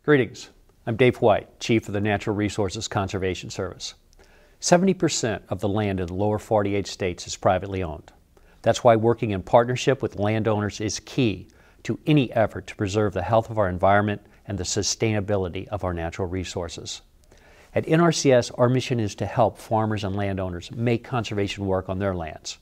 Greetings. I'm Dave White, Chief of the Natural Resources Conservation Service. 70% of the land in the lower 48 states is privately owned. That's why working in partnership with landowners is key to any effort to preserve the health of our environment and the sustainability of our natural resources. At NRCS, our mission is to help farmers and landowners make conservation work on their lands.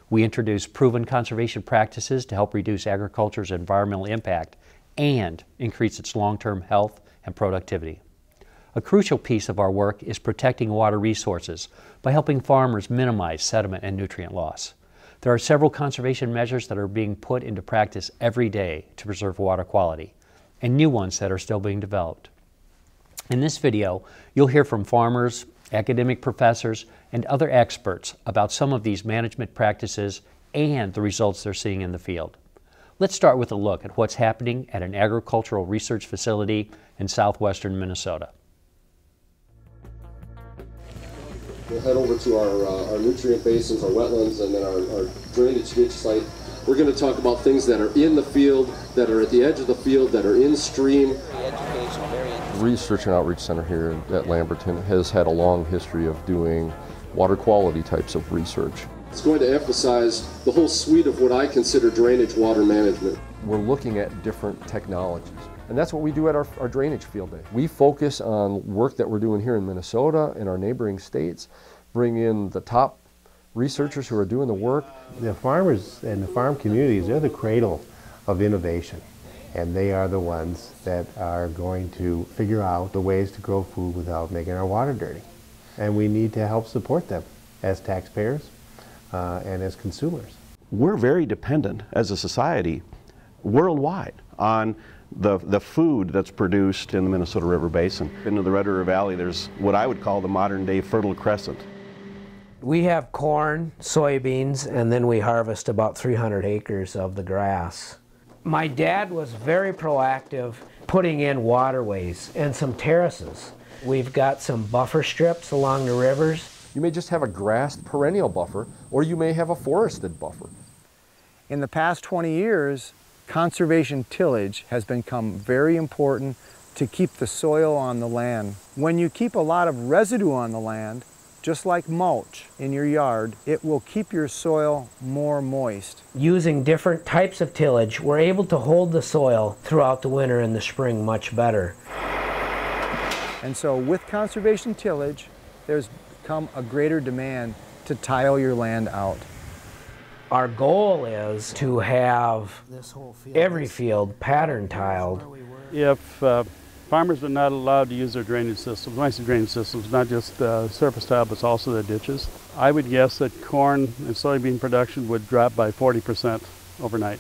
We introduce proven conservation practices to help reduce agriculture's environmental impact and increase its long-term health and productivity. A crucial piece of our work is protecting water resources by helping farmers minimize sediment and nutrient loss. There are several conservation measures that are being put into practice every day to preserve water quality, and new ones that are still being developed. In this video, you'll hear from farmers, academic professors, and other experts about some of these management practices and the results they're seeing in the field. Let's start with a look at what's happening at an agricultural research facility in southwestern Minnesota. We'll head over to our nutrient basins, our wetlands, and then our drainage ditch site. We're going to talk about things that are in the field, that are at the edge of the field, that are in stream. Research and Outreach Center here at Lamberton has had a long history of doing water quality types of research. It's going to emphasize the whole suite of what I consider drainage water management. We're looking at different technologies, and that's what we do at our drainage field day. We focus on work that we're doing here in Minnesota and our neighboring states, bring in the top researchers who are doing the work. The farmers and the farm communities, they're the cradle of innovation, and they are the ones that are going to figure out the ways to grow food without making our water dirty. And we need to help support them as taxpayers and as consumers. We're very dependent as a society worldwide on the food that's produced in the Minnesota River Basin. Into the Red River Valley, there's what I would call the modern day Fertile Crescent. We have corn, soybeans, and then we harvest about 300 acres of the grass. My dad was very proactive putting in waterways and some terraces. We've got some buffer strips along the rivers. You may just have a grassed perennial buffer, or you may have a forested buffer. In the past 20 years, conservation tillage has become very important to keep the soil on the land. When you keep a lot of residue on the land, just like mulch in your yard, it will keep your soil more moist. Using different types of tillage, we're able to hold the soil throughout the winter and the spring much better. And so with conservation tillage, there's become a greater demand to tile your land out. Our goal is to have every field pattern tiled. If farmers are not allowed to use their drainage systems, when I say drainage systems, not just surface tile, but also their ditches, I would guess that corn and soybean production would drop by 40% overnight.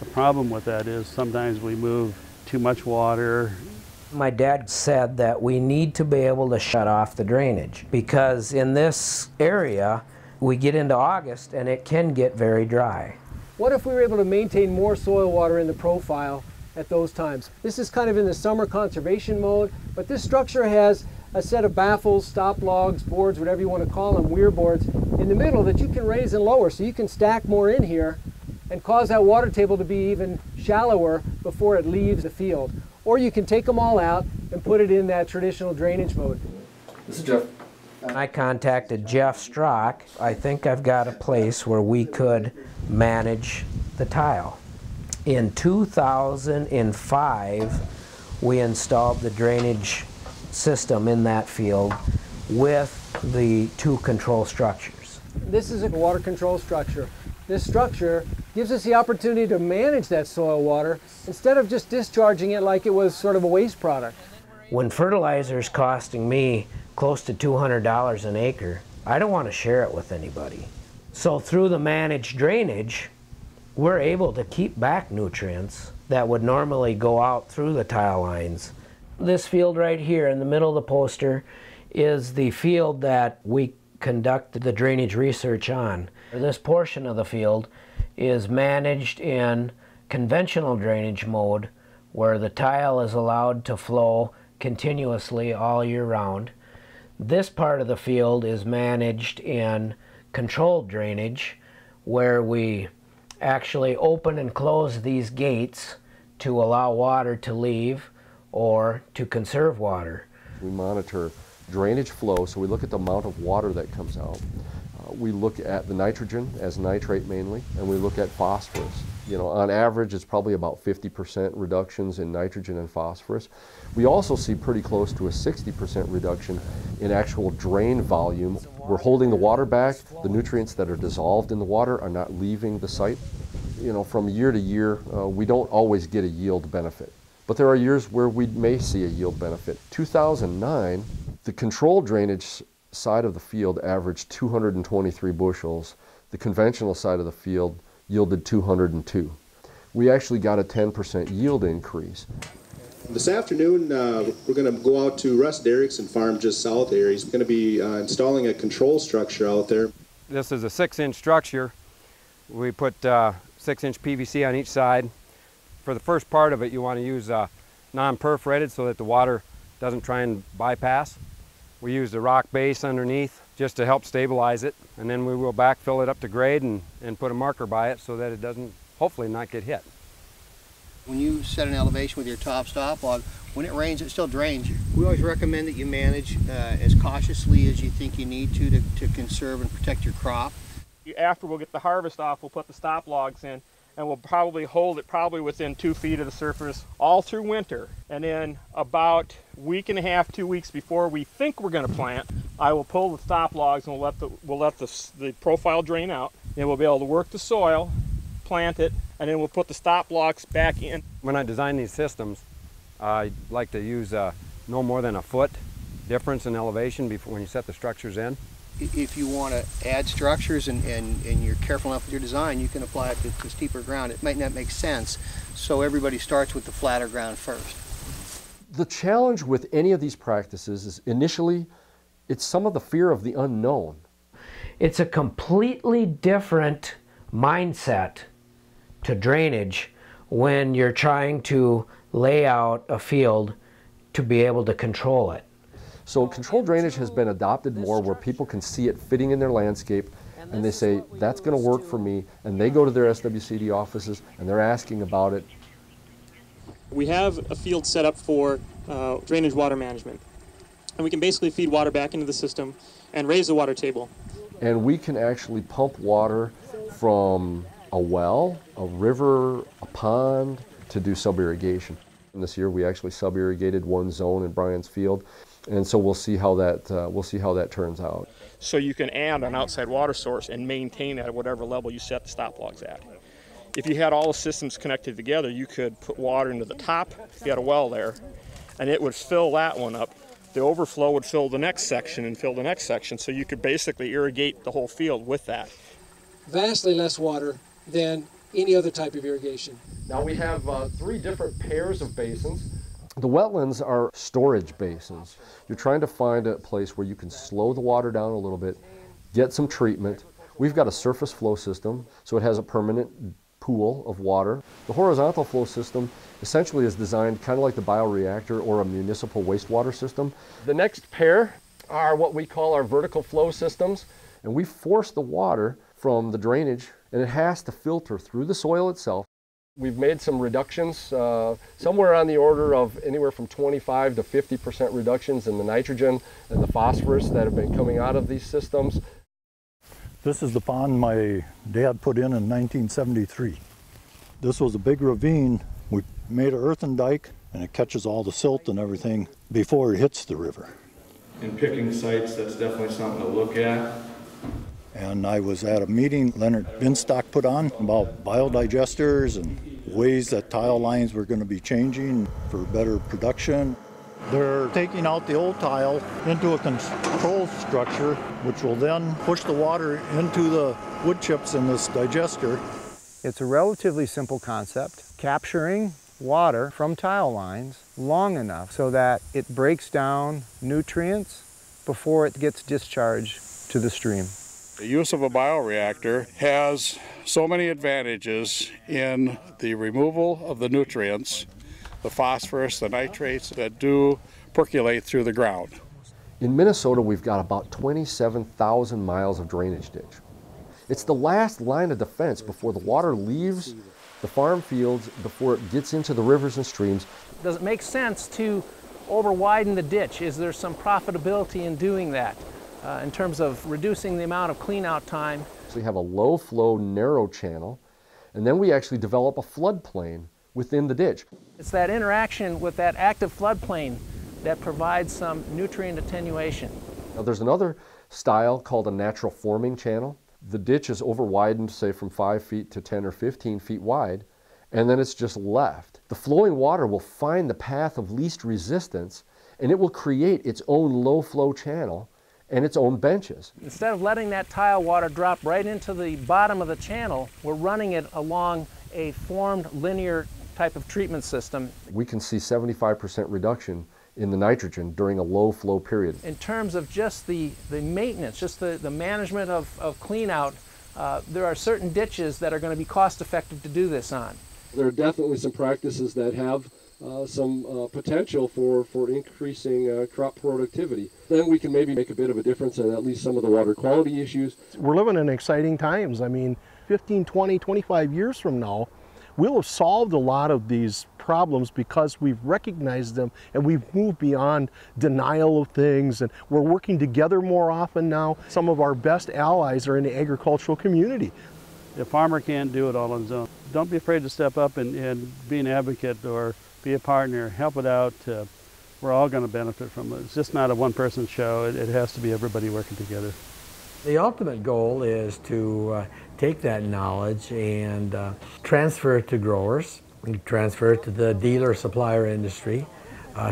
The problem with that is sometimes we move too much water. My dad said that we need to be able to shut off the drainage because in this area we get into August and it can get very dry. What if we were able to maintain more soil water in the profile at those times? This is kind of in the summer conservation mode, but this structure has a set of baffles, stop logs, boards, whatever you want to call them, weir boards, in the middle that you can raise and lower, so you can stack more in here and cause that water table to be even shallower before it leaves the field. Or you can take them all out and put it in that traditional drainage mode. This is Jeff. I contacted Jeff Strock. I think I've got a place where we could manage the tile. In 2005, we installed the drainage system in that field with the two control structures. This is a water control structure. This structure gives us the opportunity to manage that soil water instead of just discharging it like it was sort of a waste product. When fertilizer is costing me close to $200 an acre, I don't want to share it with anybody. So through the managed drainage, we're able to keep back nutrients that would normally go out through the tile lines. This field right here in the middle of the poster is the field that we conduct the drainage research on. This portion of the field is managed in conventional drainage mode where the tile is allowed to flow continuously all year round. This part of the field is managed in controlled drainage where we actually open and close these gates to allow water to leave or to conserve water. We monitor drainage flow, so we look at the amount of water that comes out. We look at the nitrogen as nitrate mainly, and we look at phosphorus. You know, on average, it's probably about 50% reductions in nitrogen and phosphorus. We also see pretty close to a 60% reduction in actual drain volume. We're holding the water back. The nutrients that are dissolved in the water are not leaving the site. You know, from year to year, we don't always get a yield benefit. But there are years where we may see a yield benefit. 2009, the controlled drainage side of the field averaged 223 bushels. The conventional side of the field yielded 202. We actually got a 10% yield increase. This afternoon, we're going to go out to Russ Derrickson farm just south there. He's going to be installing a control structure out there. This is a 6-inch structure. We put 6-inch PVC on each side. For the first part of it, you want to use non-perforated so that the water doesn't try and bypass. We use the rock base underneath just to help stabilize it, and then we will backfill it up to grade and put a marker by it so that it doesn't, hopefully, not get hit. When you set an elevation with your top stop log, when it rains, it still drains. We always recommend that you manage as cautiously as you think you need to conserve and protect your crop. After we'll get the harvest off, we'll put the stop logs in, and we'll probably hold it within 2 feet of the surface all through winter. And then about a week and a half, 2 weeks before we think we're going to plant, I will pull the stop logs and we'll let the profile drain out. And we'll be able to work the soil, plant it, and then we'll put the stop logs back in. When I design these systems, I like to use no more than a foot difference in elevation before when you set the structures in. If you want to add structures and you're careful enough with your design, you can apply it to steeper ground. It might not make sense, so everybody starts with the flatter ground first. The challenge with any of these practices is initially, it's some of the fear of the unknown. It's a completely different mindset to drainage when you're trying to lay out a field to be able to control it. So controlled drainage has been adopted more where people can see it fitting in their landscape and they say, that's going to work for me, and they go to their SWCD offices and they're asking about it. We have a field set up for drainage water management, and we can basically feed water back into the system and raise the water table. And we can actually pump water from a well, a river, a pond to do sub-irrigation. And this year we actually sub-irrigated one zone in Bryan's field. And so we'll see how that turns out. So you can add an outside water source and maintain it at whatever level you set the stop logs at. If you had all the systems connected together, you could put water into the top, if you had a well there, and it would fill that one up. The overflow would fill the next section and fill the next section, so you could basically irrigate the whole field with that. Vastly less water than any other type of irrigation. Now we have 3 different pairs of basins. The wetlands are storage basins. You're trying to find a place where you can slow the water down a little bit, get some treatment. We've got a surface flow system, so it has a permanent pool of water. The horizontal flow system essentially is designed kind of like the bioreactor or a municipal wastewater system. The next pair are what we call our vertical flow systems, and we force the water from the drainage, and it has to filter through the soil itself. We've made some reductions, somewhere on the order of anywhere from 25 to 50% reductions in the nitrogen and the phosphorus that have been coming out of these systems. This is the pond my dad put in 1973. This was a big ravine. We made an earthen dike, and it catches all the silt and everything before it hits the river. In picking sites, that's definitely something to look at. And I was at a meeting Leonard Binstock put on about biodigesters and ways that tile lines were going to be changing for better production. They're taking out the old tile into a control structure, which will then push the water into the wood chips in this digester. It's a relatively simple concept, capturing water from tile lines long enough so that it breaks down nutrients before it gets discharged to the stream. The use of a bioreactor has so many advantages in the removal of the nutrients, the phosphorus, the nitrates that do percolate through the ground. In Minnesota, we've got about 27,000 miles of drainage ditch. It's the last line of defense before the water leaves the farm fields before it gets into the rivers and streams. Does it make sense to over-widen the ditch? Is there some profitability in doing that in terms of reducing the amount of clean-out time? So we have a low-flow, narrow channel, and then we actually develop a floodplain within the ditch. It's that interaction with that active floodplain that provides some nutrient attenuation. Now there's another style called a natural forming channel. The ditch is over-widened, say from 5 feet to 10 or 15 feet wide, and then it's just left. The flowing water will find the path of least resistance, and it will create its own low-flow channel and its own benches. Instead of letting that tile water drop right into the bottom of the channel, we're running it along a formed linear type of treatment system. We can see 75% reduction in the nitrogen during a low flow period. In terms of just the maintenance, just the management of clean out, there are certain ditches that are going to be cost effective to do this on. There are definitely some practices that have some potential for increasing crop productivity. Then we can maybe make a bit of a difference in at least some of the water quality issues. We're living in exciting times. I mean, 15, 20, 25 years from now, we'll have solved a lot of these problems because we've recognized them and we've moved beyond denial of things, and we're working together more often now. Some of our best allies are in the agricultural community. The farmer can't do it all on his own. Don't be afraid to step up and be an advocate or be a partner, help it out. We're all going to benefit from it. It's just not a one-person show. It has to be everybody working together. The ultimate goal is to take that knowledge and transfer it to growers, transfer it to the dealer supplier industry,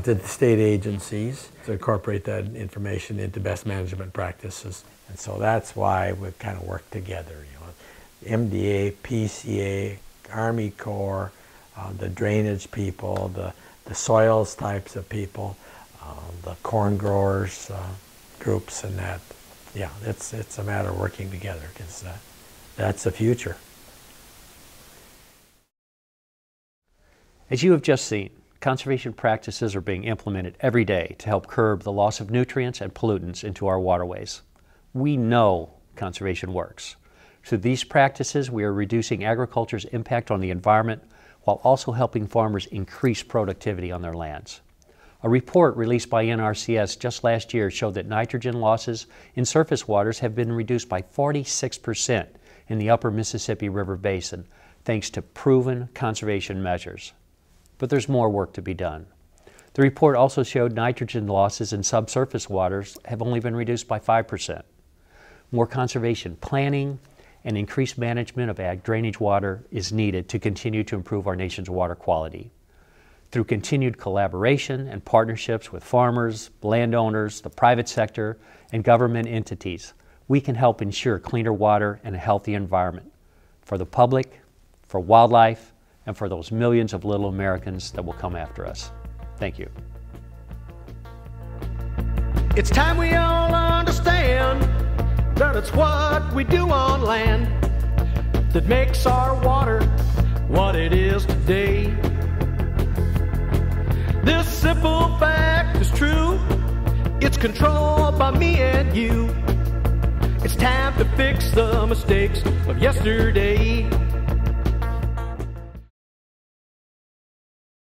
to the state agencies, to incorporate that information into best management practices. And so that's why we kind of work together. You know, MDA, PCA, Army Corps, the drainage people, the soils types of people, the corn growers groups, and that. Yeah, it's a matter of working together, because that's the future. As you have just seen, conservation practices are being implemented every day to help curb the loss of nutrients and pollutants into our waterways. We know conservation works. Through these practices, we are reducing agriculture's impact on the environment while also helping farmers increase productivity on their lands. A report released by NRCS just last year showed that nitrogen losses in surface waters have been reduced by 46% in the upper Mississippi River Basin, thanks to proven conservation measures. But there's more work to be done. The report also showed nitrogen losses in subsurface waters have only been reduced by 5%. More conservation planning and increased management of ag drainage water is needed to continue to improve our nation's water quality. Through continued collaboration and partnerships with farmers, landowners, the private sector, and government entities, we can help ensure cleaner water and a healthy environment for the public, for wildlife, and for those millions of little Americans that will come after us. Thank you. It's time we all understand that it's what we do on land that makes our water what it is today. This simple fact is true. It's controlled by me and you. It's time to fix the mistakes of yesterday.